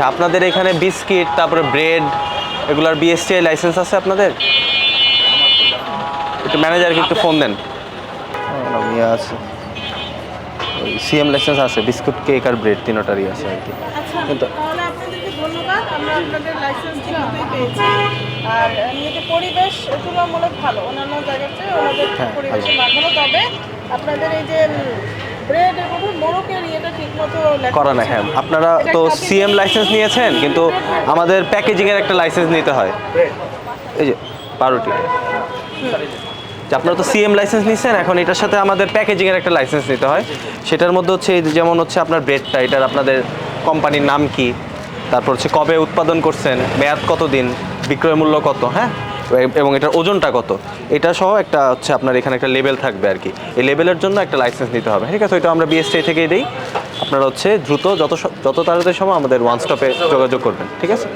আপনাদের এখানে বিস্কিট তারপরে ব্রেড এগুলার বিএসটিআই লাইসেন্স আছে আপনাদের? একটু ম্যানেজারকে একটু ফোন দেন। ইয়ে আছে, ওই সিএম লাইসেন্স আছে, বিস্কুট কেক আর ব্রেড তিনটারই আছে আর কি। কিন্তু তাহলে আপনাদেরকে ধন্যবাদ, আমরা আপনাদের লাইসেন্স ঠিকমতোই পেয়েছি। আর এমনিতে পরিবেশ তুলনামূলক ভালো, অন্যান্য জায়গার চেয়ে ওনাদের পরিবেশের মান ভালো। তবে আপনাদের এই যে ব্রেড এবং মোরকের ইয়েটা ঠিকমতো করা না। হ্যাঁ, আপনারা তো সিএম লাইসেন্স নিয়েছেন, কিন্তু আমাদের প্যাকেজিংয়ের একটা লাইসেন্স নিতে হয়। এই যে পাউরুটি, আপনারা তো সিএম লাইসেন্স নিয়েছেন, এখন এটার সাথে আমাদের প্যাকেজিংয়ের একটা লাইসেন্স নিতে হয়। সেটার মধ্যে হচ্ছে যেমন হচ্ছে আপনার ব্রেডটা, এটার আপনাদের কোম্পানির নাম কি, তারপর হচ্ছে কবে উৎপাদন করছেন, মেয়াদ কতদিন, বিক্রয় মূল্য কত, হ্যাঁ, এবং এটার ওজনটা কত, এটা সহ একটা হচ্ছে আপনার এখানে একটা লেবেল থাকবে আর কি। এই লেবেলের জন্য একটা লাইসেন্স নিতে হবে, ঠিক আছে? ওইটা আমরা বিএসটিআই থেকেই দিই। আপনারা হচ্ছে দ্রুত যত তাড়াতাড়ি সময় আমাদের ওয়ান স্টপে যোগাযোগ করবেন, ঠিক আছে?